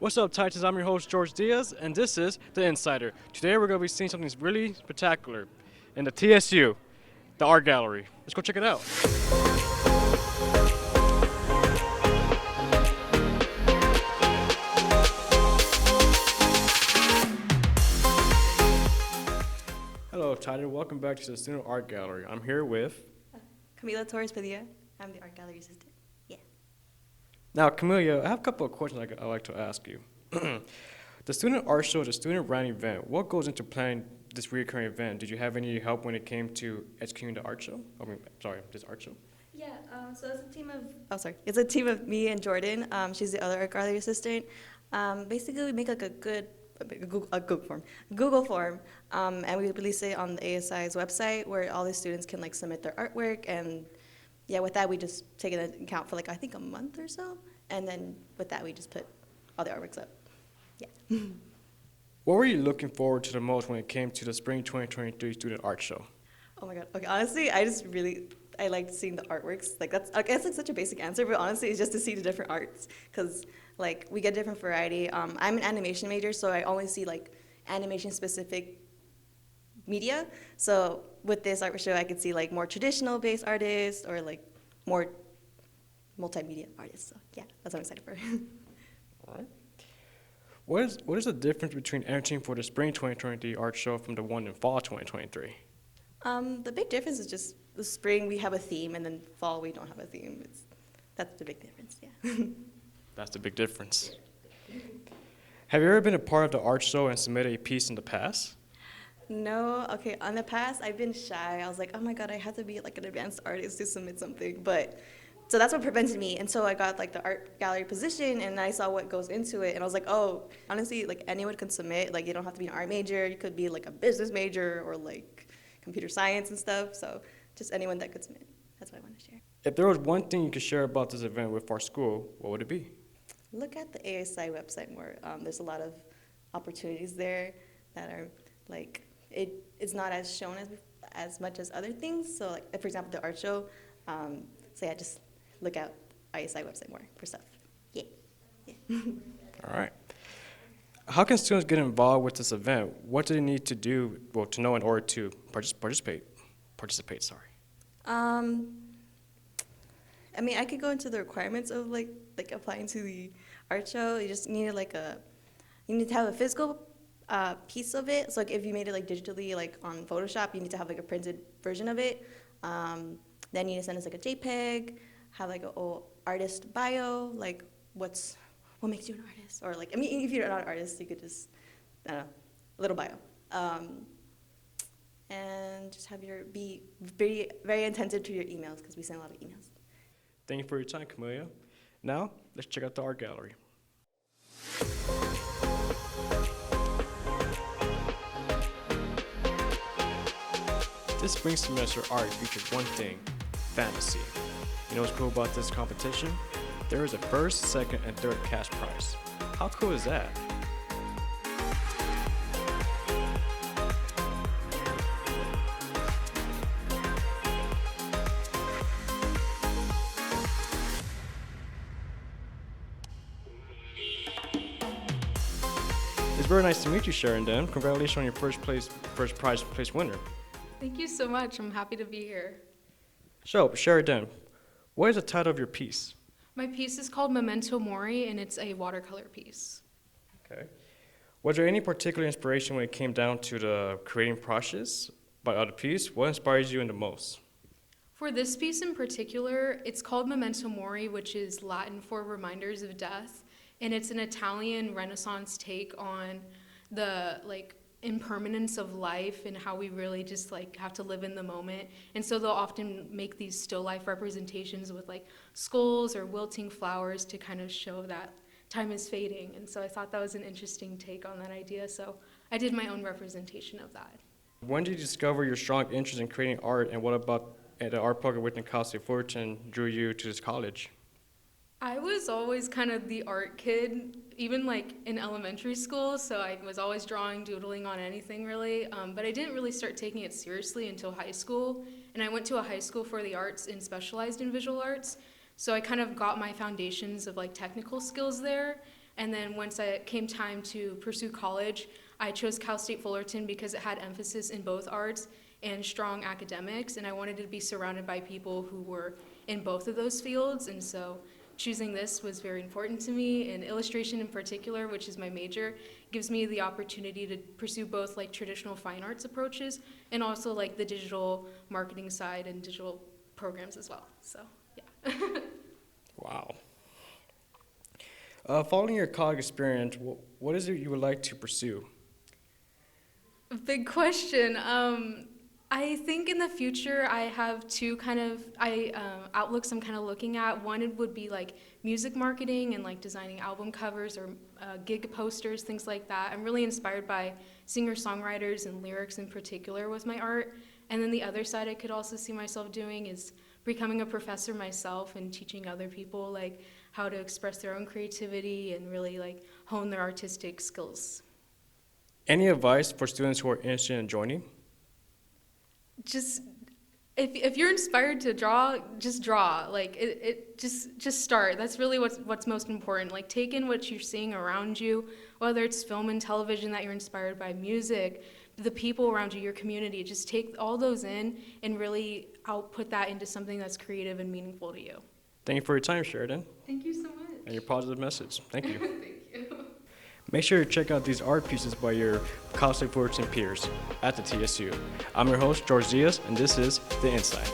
What's up, Titans? I'm your host, George Diaz, and this is The Insider. Today we're going to be seeing something really spectacular in the TSU, the art gallery. Let's go check it out. Hello, Titan. Welcome back to the Student Art Gallery. I'm here with... Camila, Torres, Padilla. I'm the art gallery assistant. Yeah. Now, Camila, I have a couple of questions I'd like to ask you. The Student Art Show is a student-run event. What goes into planning this recurring event? Did you have any help when it came to executing the art show? This art show? Yeah, so it's a team of me and Jordan. She's the other art gallery assistant. Basically, we make like a Google form, and we release it on the ASI's website where all the students can like submit their artwork. And yeah, with that, we just take it into account for like, I think a month or so. And then with that, we just put all the artworks up. Yeah. What were you looking forward to the most when it came to the Spring 2023 Student Art Show? Oh my God. Okay, honestly, I liked seeing the artworks. Like I guess it's such a basic answer, but honestly, it's just to see the different arts. Because like we get different variety. I'm an animation major, so I only see like animation specific media. So with this art show, I could see like more traditional based artists or like more multimedia artists. So yeah, that's what I'm excited for. All right. What is the difference between entering for the Spring 2023 art show from the one in Fall 2023? The big difference is just the spring we have a theme, and then fall we don't have a theme. That's the big difference. Yeah. That's the big difference. Have you ever been a part of the art show and submitted a piece in the past? No, okay, on the past, I've been shy. I was like, oh my God, I have to be like an advanced artist to submit something. So that's what prevented me. And so I got like the art gallery position and I saw what goes into it. And I was like, oh, honestly, like anyone can submit. Like you don't have to be an art major. You could be like a business major or like computer science and stuff. So just anyone that could submit. That's what I want to share. If there was one thing you could share about this event with our school, what would it be? Look at the ASI website more. There's a lot of opportunities there that are like, it's not as shown as much as other things. So like, for example, the art show. So yeah, just look out ISI website more for stuff. Yeah. All right. How can students get involved with this event? What do they need to do, to know in order to participate? I mean, I could go into the requirements of like applying to the art show. You just need you need to have a physical piece of it. So like if you made it like digitally, like on Photoshop, you need to have like a printed version of it. Then you need to send us like a JPEG, have like a artist bio, like what makes you an artist, or like, I mean, if you're not an artist, you could just, I don't know, a little bio. And just be very, very attentive to your emails, because we send a lot of emails. Thank you for your time, Camila. Now, let's check out the art gallery. This spring semester art featured one thing, fantasy. You know what's cool about this competition? There is a first, second, and third cash prize. How cool is that? It's very nice to meet you, Sheridan. Congratulations on your first prize place winner. Thank you so much. I'm happy to be here. So, Sheridan, what is the title of your piece? My piece is called Memento Mori, and it's a watercolor piece. Okay. Was there any particular inspiration when it came down to the creating process of the piece? What inspires you the most? For this piece in particular, it's called Memento Mori, which is Latin for reminders of death, and it's an Italian Renaissance take on the impermanence of life and how we really just have to live in the moment. And so they'll often make these still life representations with skulls or wilting flowers to kind of show that time is fading. And so I thought that was an interesting take on that idea. So I did my own representation of that. When did you discover your strong interest in creating art, and what about the art program within Cal State Fullerton drew you to this college? I was always kind of the art kid, even in elementary school, so I was always drawing, doodling on anything really, but I didn't really start taking it seriously until high school, and I went to a high school for the arts and specialized in visual arts, so I kind of got my foundations of technical skills there, And then once it came time to pursue college, I chose Cal State Fullerton because it had emphasis in both arts and strong academics, and I wanted to be surrounded by people who were in both of those fields, and so choosing this was very important to me, and illustration in particular, which is my major, gives me the opportunity to pursue both like traditional fine arts approaches and also like the digital marketing side and digital programs as well. So, yeah. Wow. Following your college experience, what is it you would like to pursue? Big question. I think in the future I have two outlooks I'm kind of looking at. One would be like music marketing and like designing album covers or gig posters, things like that. I'm really inspired by singer-songwriters and lyrics in particular with my art. And then the other side I could also see myself doing is becoming a professor myself and teaching other people like how to express their own creativity and really like hone their artistic skills. Any advice for students who are interested in joining? Just if you're inspired to draw, just draw. Like just start. That's really what's most important. Like take in what you're seeing around you, whether it's film and television that you're inspired by, music, the people around you, your community. Just take all those in and really output that into something that's creative and meaningful to you. Thank you for your time, Sheridan, Thank you so much. and your positive message. Thank you. Thank you. Make sure to check out these art pieces by your Cal State Fullerton peers at the TSU. I'm your host, George Diaz, and this is The Insider.